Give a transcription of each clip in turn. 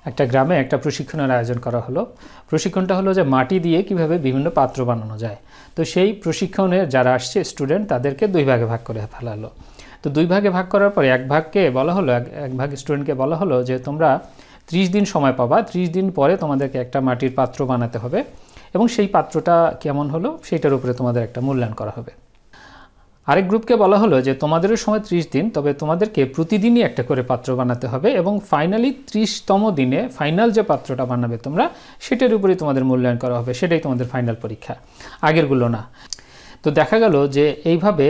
একটা গ্রামে একটা প্রশিক্ষণের আয়োজন করা হলো। প্রশিক্ষণটা হলো যে মাটি দিয়ে কিভাবে বিভিন্ন পাত্র বানানো যায়। তো সেই প্রশিক্ষণে যারা আসছে স্টুডেন্ট তাদেরকে দুই ভাগে ভাগ করে ফেলা হলো। তো দুই ভাগে ভাগ করার পরে এক ভাগকে বলা হলো, এক ভাগ স্টুডেন্টকে বলা হলো যে তোমরা 30 দিন সময় পাবা, 30 দিন পরে তোমাদেরকে একটা মাটির পাত্র বানাতে হবে এবং সেই পাত্রটা কেমন হলো সেইটার উপরে তোমাদের একটা মূল্যায়ন করা হবে। আরেক গ্রুপকে বলা হলো যে তোমাদেরও সময় 30 দিন, তবে তোমাদেরকে প্রতিদিনই একটা করে পাত্র বানাতে হবে এবং ফাইনালি 30তম দিনে ফাইনাল যে পাত্রটা বানাবে তোমরা সেটার উপরেই তোমাদের মূল্যায়ন করা হবে, সেটাই তোমাদের ফাইনাল পরীক্ষা, আগেরগুলো না। তো দেখা গেল যে এইভাবে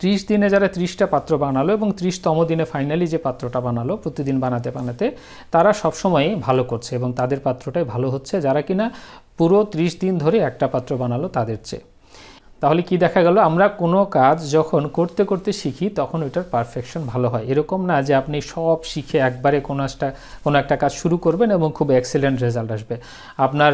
30 দিনে যারা 30টা পাত্র বানালো এবং 30তম দিনে ফাইনালি যে পাত্রটা বানালো প্রতিদিন বানাতে বানাতে তারা সবসময়ই ভালো করছে এবং তাদের পাত্রটাই ভালো হচ্ছে যারা কিনা পুরো 30 দিন ধরে একটা পাত্র বানালো তাদের চেয়ে। তাহলে কি দেখা গেল, আমরা কোনো কাজ যখন করতে করতে শিখি তখন ওইটার পারফেকশন ভালো হয়। এরকম না যে আপনি সব শিখে একবারে কোনো একটা কাজ শুরু করবেন এবং খুব এক্সেলেন্ট রেজাল্ট আসবে। আপনার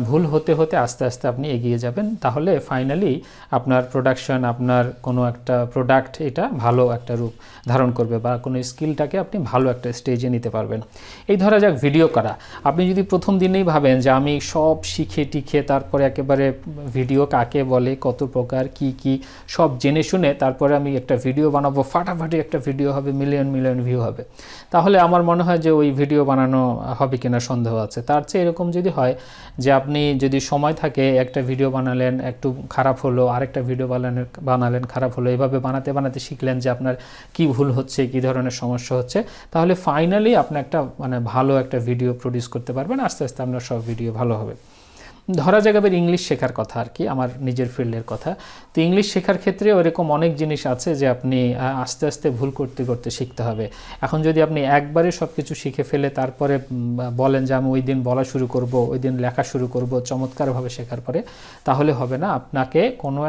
ভুল হতে হতে আস্তে আস্তে আপনি এগিয়ে যাবেন, তাহলে ফাইনালি আপনার প্রোডাকশন, আপনার কোনো একটা প্রোডাক্ট এটা ভালো একটা রূপ ধারণ করবে বা কোনো স্কিলটাকে আপনি ভালো একটা স্টেজে নিতে পারবেন। এই ধরা যাক ভিডিও করা, আপনি যদি প্রথম দিনেই ভাবেন যে আমি সব শিখে টিখে তারপরে একেবারে ভিডিও কাকে বলে, কত প্রকার কি কি সব জেনে শুনে তারপরে আমি একটা ভিডিও বানাবো, ফাটাফাটি একটা ভিডিও হবে, মিলিয়ন মিলিয়ন ভিউ হবে, তাহলে আমার মনে হয় যে ওই ভিডিও বানানো হবে কিনা সন্দেহ আছে। তার চেয়ে এরকম যদি হয় যে আপনি যদি সময় থাকে একটা ভিডিও বানালেন, একটু খারাপ হলো, আরেকটা ভিডিও বানালেন খারাপ হলো, এইভাবে বানাতে বানাতে শিখলেন যে আপনার কি ভুল হচ্ছে, কি ধরনের সমস্যা হচ্ছে, তাহলে ফাইনালি আপনি একটা ভালো একটা ভিডিও প্রডিউস করতে পারবেন। আস্তে আস্তে আপনার সব ভিডিও ভালো হবে। ধরা যাক এবার ইংলিশ শেখার কথা আর কি, আমার নিজের ফিল্ডের কথা। তো ইংলিশ শেখার ক্ষেত্রে ওরকম অনেক জিনিস আছে যে আপনি আস্তে আস্তে ভুল করতে করতে শিখতে হবে। এখন যদি আপনি একবারে সব কিছু শিখে ফেলে তারপরে বলেন যে আমি ওই দিন বলা শুরু করব, ওই দিন লেখা শুরু করব চমৎকারভাবে শেখার পরে, তাহলে হবে না। আপনাকে কোনো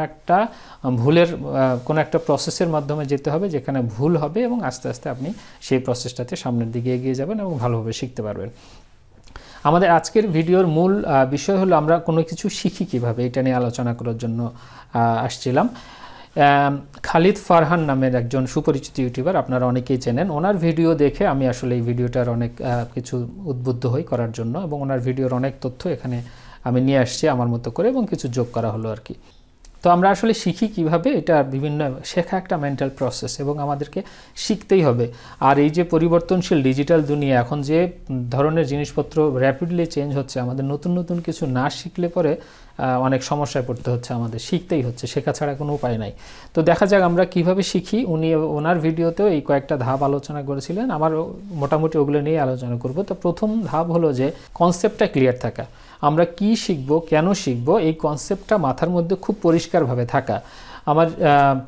একটা প্রসেসের মাধ্যমে যেতে হবে যেখানে ভুল হবে এবং আস্তে আস্তে আপনি সেই প্রসেসটাতে সামনের দিকে এগিয়ে যাবেন এবং ভালোভাবে শিখতে পারবেন। আমাদের আজকের ভিডিওর মূল বিষয় হলো আমরা কোনো কিছু শিখি কিভাবে, এটা নিয়ে আলোচনা করার জন্য আসছিলাম। খালিদ ফারহান নামের একজন সুপরিচিত ইউটিউবার, আপনারা অনেকেই চেনেন। ওনার ভিডিও দেখে আমি আসলে এই ভিডিওটার অনেক কিছু উদ্বুদ্ধ হই করার জন্য এবং ওনার ভিডিওর অনেক তথ্য এখানে আমি নিয়ে আসছি আমার মতো করে এবং কিছু যোগ করা হলো আর কি। তো আমরা আসলে শিখি কিভাবে, এটা বিভিন্ন শেখা একটা মেন্টাল প্রসেস এবং আমাদেরকে শিখতেই হবে। আর এই যে পরিবর্তনশীল ডিজিটাল দুনিয়া, এখন যে ধরনের জিনিসপত্র র্যাপিডলি চেঞ্জ হচ্ছে, আমাদের নতুন নতুন কিছু না শিখলে পরে অনেক সমস্যায় পড়তে হচ্ছে, আমাদের শিখতেই হচ্ছে, শেখা ছাড়া কোনো উপায় নাই। তো দেখা যাক আমরা কিভাবে শিখি। ওনার ভিডিওতেও এই কয়েকটা ধাপ আলোচনা করেছিলেন, আমার মোটামুটি ওগুলো নিয়ে আলোচনা করব। তো প্রথম ধাপ হলো যে কনসেপ্টটা ক্লিয়ার থাকা, আমরা কি শিখবো, কেন শিখবো, এই কনসেপ্টটা মাথার মধ্যে খুব পরিষ্কারভাবে থাকা। আমার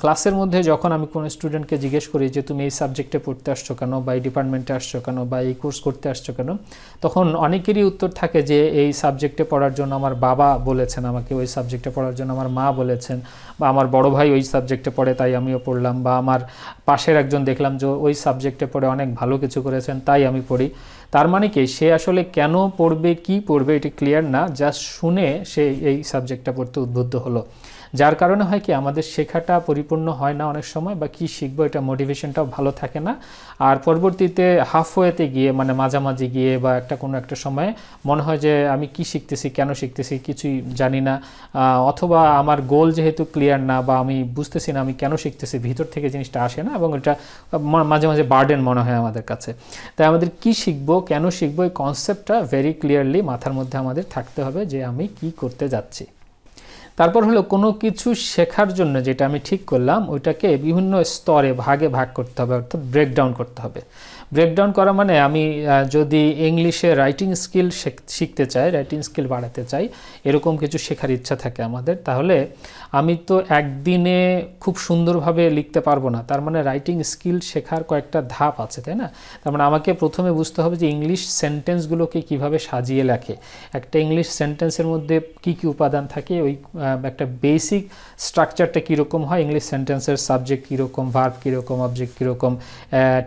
ক্লাসের মধ্যে যখন আমি কোনো স্টুডেন্টকে জিজ্ঞেস করি যে তুমি এই সাবজেক্টে পড়তে আসছো কেন, বা এই ডিপার্টমেন্টে আসছো কেন, বা এই কোর্স করতে আসছো কেন, তখন অনেকেরই উত্তর থাকে যে এই সাবজেক্টে পড়ার জন্য আমার বাবা বলেছেন আমাকে, ওই সাবজেক্টে পড়ার জন্য আমার মা বলেছেন, বা আমার বড় ভাই ওই সাবজেক্টে পড়ে তাই আমিও পড়লাম, বা আমার পাশের একজন দেখলাম যে ওই সাবজেক্টে পড়ে অনেক ভালো কিছু করেছেন তাই আমি পড়ি। তার মানে কি, সে আসলে কেন পড়বে, কি পড়বে এটি ক্লিয়ার না, জাস্ট শুনে সে এই সাবজেক্টটা পড়তে উদ্বুদ্ধ হলো। যার কারণে হয় কি, আমাদের শেখাটা পরিপূর্ণ হয় না অনেক সময়, বা কি শিখবো এটা মোটিভেশনটাও ভালো থাকে না। আর পরবর্তীতে হাফওয়েতে গিয়ে মাঝামাঝি গিয়ে বা কোনো একটা সময়ে মনে হয় যে আমি কি শিখতেছি, কেন শিখতেছি কিছুই জানি না, অথবা আমার গোল যেহেতু ক্লিয়ার না, বা আমি বুঝতেছি না আমি কেন শিখতেছি, ভিতর থেকে জিনিসটা আসে না এবং এটা মাঝে মাঝে বার্ডেন মনে হয় আমাদের কাছে। তাই আমাদের কি শিখবো, কেন শিখবো, এই কনসেপ্টটা ভেরি ক্লিয়ারলি মাথার মধ্যে আমাদের থাকতে হবে যে আমি কি করতে যাচ্ছি। তারপর হলো কোনো কিছু শেখার জন্য যেটা আমি ঠিক করলাম ওইটাকে বিভিন্ন স্তরে ভাগে ভাগ করতে হবে, অর্থাৎ ব্রেকডাউন করতে হবে। ব্রেকডাউন করা মানে আমি যদি ইংলিশে রাইটিং স্কিল শিখতে চাই, রাইটিং স্কিল বাড়াতে চাই, এরকম কিছু শেখার ইচ্ছা থাকে আমাদের, তাহলে আমি তো একদিনে খুব সুন্দরভাবে লিখতে পারবো না। তার মানে রাইটিং স্কিল শেখার কয়েকটা ধাপ আছে, তাই না? তার মানে আমাকে প্রথমে বুঝতে হবে যে ইংলিশ সেন্টেন্সগুলোকে কিভাবে সাজিয়ে লেখে, একটা ইংলিশ সেন্টেন্সের মধ্যে কি কি উপাদান থাকে, ওই একটা বেসিক স্ট্রাকচারটা কীরকম হয়, ইংলিশ সেন্টেন্সের সাবজেক্ট কীরকম, ভার্ব কীরকম, অবজেক্ট কীরকম,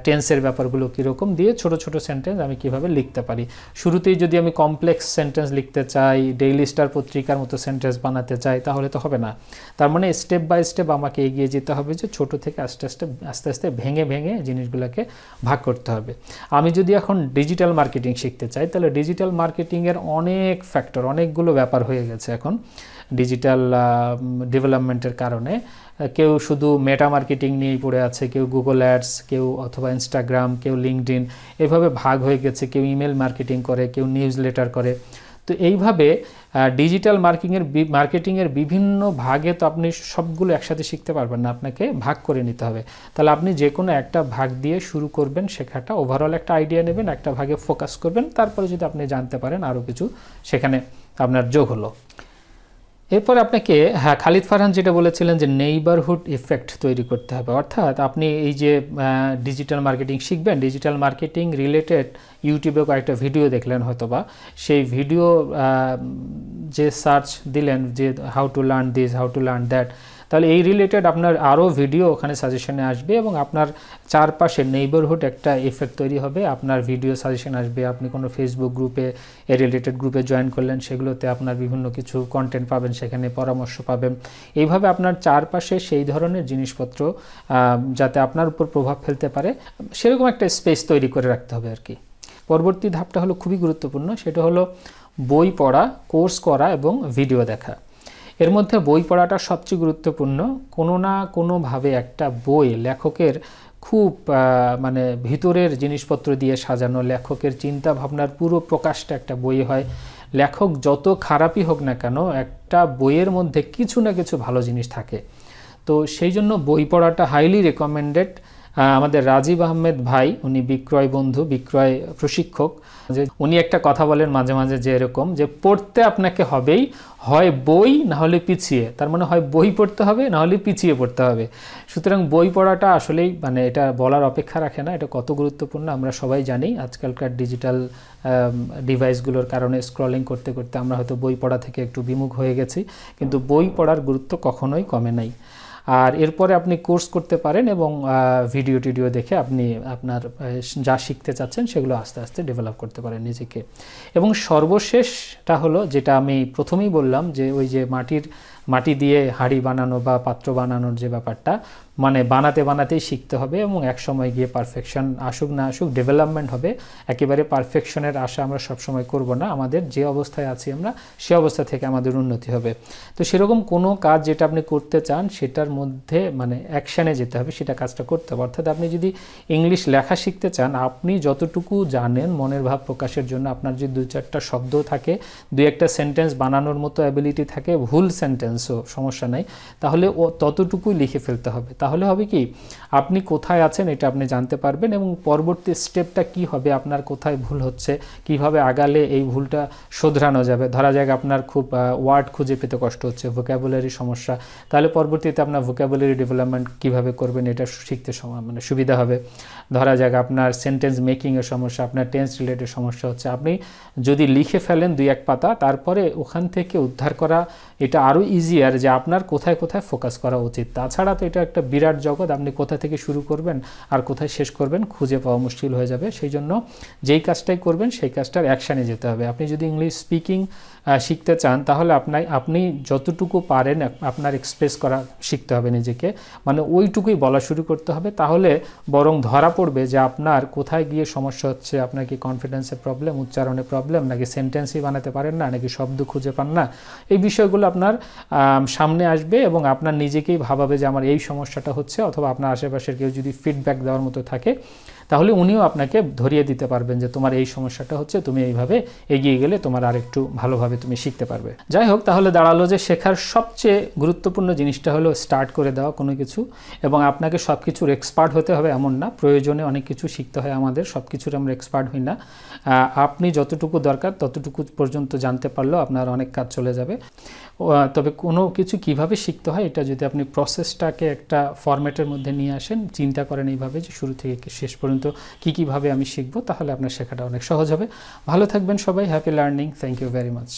টেন্সের ব্যাপারগুলো কীরকম দিয়ে ছোট ছোট সেন্টেন্স আমি কিভাবে লিখতে পারি। শুরুতেই যদি আমি কমপ্লেক্স সেন্টেন্স লিখতে চাই, ডেইলি স্টার পত্রিকার মতো সেন্টেন্স বানাতে চাই, তাহলে তো হবে না। তার মানে স্টেপ বাই স্টেপ আমাকে এগিয়ে যেতে হবে, যে ছোট থেকে আস্তে আস্তে ভেঙে ভেঙে জিনিসগুলোকে ভাগ করতে হবে। আমি যদি এখন ডিজিটাল মার্কেটিং শিখতে চাই, তাহলে ডিজিটাল মার্কেটিংয়ের অনেক ফ্যাক্টর, অনেকগুলো ব্যাপার হয়ে গেছে এখন ডিজিটাল ডেভেলপমেন্টের কারণে। কেউ শুধু মেটা মার্কেটিং নিয়েই পড়ে আছে, কেউ গুগল অ্যাডস, কেউ অথবা ইনস্টাগ্রাম, কেউ লিঙ্কডইন, এভাবে ভাগ হয়ে গেছে। কেউ ইমেল মার্কেটিং করে, কেউ নিউজ লেটার করে। তো এইভাবে ডিজিটাল মার্কেটিংয়ের বিভিন্ন ভাগে তো আপনি সবগুলো একসাথে শিখতে পারবেন না, আপনাকে ভাগ করে নিতে হবে। তাহলে আপনি যে কোনো একটা ভাগ দিয়ে শুরু করবেন শেখাটা, ওভারঅল একটা আইডিয়া নেবেন, একটা ভাগে ফোকাস করবেন, তারপরে যদি আপনি জানতে পারেন আরও কিছু সেখানে আপনার যোগ হলো। এরপর আপনাকে খালিদ ফারহান যেটা বলেছিলেন যে নেইবারহুড ইফেক্ট তৈরি করতে হবে, অর্থাৎ আপনি এই যে ডিজিটাল মার্কেটিং শিখবেন, ডিজিটাল মার্কেটিং রিলেটেড ইউটিউবে কয়েকটা ভিডিও দেখলেন হয়তোবা, সেই ভিডিও যে সার্চ দিলেন যে how to learn this, how to learn that, তাহলে এই রিলেটেড আপনার আরও ভিডিও ওখানে সাজেশনে আসবে এবং আপনার চারপাশে নেইবারহুড একটা ইফেক্ট তৈরি হবে। আপনার ভিডিও সাজেশন আসবে, আপনি কোনো ফেসবুক গ্রুপে, এই রিলেটেড গ্রুপে জয়েন করলেন, সেগুলোতে আপনার বিভিন্ন কিছু কন্টেন্ট পাবেন, সেখানে পরামর্শ পাবেন। এইভাবে আপনার চারপাশে সেই ধরনের জিনিসপত্র যাতে আপনার উপর প্রভাব ফেলতে পারে, সেরকম একটা স্পেস তৈরি করে রাখতে হবে আর কি। পরবর্তী ধাপটা হলো খুবই গুরুত্বপূর্ণ, সেটা হলো বই পড়া, কোর্স করা এবং ভিডিও দেখা। এর মধ্যে বই পড়াটা সবচেয়ে গুরুত্বপূর্ণ। কোনো না কোনোভাবে একটা বই লেখকের খুব মানে ভিতরের জিনিসপত্র দিয়ে সাজানো, লেখকের চিন্তা ভাবনার পুরো প্রকাশটা একটা বই হয়। লেখক যত খারাপই হোক না কেন, একটা বইয়ের মধ্যে কিছু না কিছু ভালো জিনিস থাকে। তো সেই জন্য বই পড়াটা হাইলি রেকমেন্ডেড। আমাদের রাজীব আহমেদ ভাই, উনি বিক্রয় বন্ধু, বিক্রয় প্রশিক্ষক, যে উনি একটা কথা বলেন মাঝে মাঝে যে এরকম, যে পড়তে আপনাকে হবেই, হয় বই না হলে পিছিয়ে। তার মানে হয় বই পড়তে হবে, না হলে পিছিয়ে পড়তে হবে। সুতরাং বই পড়াটা আসলেই মানে এটা বলার অপেক্ষা রাখে না, এটা কত গুরুত্বপূর্ণ আমরা সবাই জানি। আজকালকার ডিজিটাল ডিভাইসগুলোর কারণে স্ক্রলিং করতে করতে আমরা হয়তো বই পড়া থেকে একটু বিমুখ হয়ে গেছি, কিন্তু বই পড়ার গুরুত্ব কখনোই কমে নাই। আর এরপরে আপনি কোর্স করতে পারেন এবং ভিডিও টিডিও দেখে আপনি আপনার যা শিখতে চাচ্ছেন সেগুলো আস্তে আস্তে ডেভেলপ করতে পারেন নিজেকে। এবং সর্বশেষটা হলো যেটা আমি প্রথমেই বললাম, যে ওই যে মাটি দিয়ে হাঁড়ি বানানো বা পাত্র বানানোর যে ব্যাপারটা, মানে বানাতে বানাতেই শিখতে হবে এবং এক সময় গিয়ে পারফেকশন আসুক না আসুক ডেভেলপমেন্ট হবে। একেবারে পারফেকশনের আশা আমরা সবসময় করব না, আমাদের যে অবস্থায় আছি আমরা সে অবস্থা থেকে আমাদের উন্নতি হবে। তো সেরকম কোনো কাজ যেটা আপনি করতে চান সেটার মধ্যে মানে অ্যাকশানে যেতে হবে, সেটা কাজটা করতে হবে। অর্থাৎ আপনি যদি ইংলিশ লেখা শিখতে চান, আপনি যতটুকু জানেন মনের ভাব প্রকাশের জন্য, আপনার যদি 2-4টা শব্দ থাকে, 2-একটা সেন্টেন্স বানানোর মতো অ্যাবিলিটি থাকে, ভুল সেন্টেন্সও সমস্যা নাই, তাহলে ততটুকুই লিখে ফেলতে হবে। তাহলে হবে কি, আপনি কোথায় আছেন এটা আপনি জানতে পারবেন এবং পরবর্তী স্টেপটা কি হবে, আপনার কোথায় ভুল হচ্ছে, কিভাবে আগালে এই ভুলটা শোধরানো যাবে। ধরা যাক আপনার খুব ওয়ার্ড খুঁজে পেতে কষ্ট হচ্ছে, ভোকাবুলারি সমস্যা, তাহলে পরবর্তীতে আপনার ভোকাবুলারি ডেভেলপমেন্ট কিভাবে করবেন এটা শিখতে মানে সুবিধা হবে। ধরা যাক আপনার সেন্টেন্স মেকিংয়ের সমস্যা, আপনার টেন্স রিলেটেড সমস্যা হচ্ছে, আপনি যদি লিখে ফেলেন 2-1 পাতা, তারপরে ওখান থেকে উদ্ধার করা এটা আরও ইজিয়ার, যে আপনার কোথায় কোথায় ফোকাস করা উচিত। তাছাড়া তো এটা একটা বিরাট জগৎ, আপনি কোথা থেকে শুরু করবেন আর কোথায় শেষ করবেন খুঁজে পাওয়া মুশকিল হয়ে যাবে। সেই জন্য যেই কাজটাই করবেন সেই কাজটার অ্যাকশানে যেতে হবে। আপনি যদি ইংলিশ স্পিকিং শিখতে চান, তাহলে আপনি যতটুকু পারেন আপনার এক্সপ্রেস করা শিখতে হবে নিজেকে, মানে ওইটুকুই বলা শুরু করতে হবে। তাহলে বরং ধরা পড়বে যে আপনার কোথায় গিয়ে সমস্যা হচ্ছে, আপনার কি কনফিডেন্সের প্রবলেম, উচ্চারণে প্রবলেম, নাকি সেন্টেন্সই বানাতে পারেন না, নাকি শব্দ খুঁজে পান না। এই বিষয়গুলো আপনার সামনে আসবে এবং আপনার নিজেকেই ভাবাবে যে আমার এই সমস্যাটা হচ্ছে, অথবা আপনার আশেপাশের কেউ যদি ফিডব্যাক দেওয়ার মতো থাকে, তাহলে উনিও আপনাকে ধরিয়ে দিতে পারবেন যে তোমার এই সমস্যাটা হচ্ছে, তুমি এইভাবে এগিয়ে গেলে তোমার আরেকটু ভালোভাবে তুমি শিখতে পারবে। যাই হোক, তাহলে দাঁড়ালো যে শেখার সবচেয়ে গুরুত্বপূর্ণ জিনিসটা হলো স্টার্ট করে দেওয়া কোনো কিছু, এবং আপনাকে সব কিছুর এক্সপার্ট হতে হবে এমন না, প্রয়োজনে অনেক কিছু শিখতে হয় আমাদের, সব কিছুর আমরা এক্সপার্ট হই না। আপনি যতটুকু দরকার ততটুকু পর্যন্ত জানতে পারলেও আপনার অনেক কাজ চলে যাবে। তবে কোনো কিছু কিভাবে শিখতে হয় এটা যদি আপনি প্রসেসটাকে একটা ফরম্যাটের মধ্যে নিয়ে আসেন, চিন্তা করেন এইভাবে যে শুরু থেকে শেষ পর্যন্ত কীভাবে আমি শিখবো, তাহলে আপনার শেখাটা অনেক সহজ হবে। ভালো থাকবেন সবাই, happy learning, thank you very much.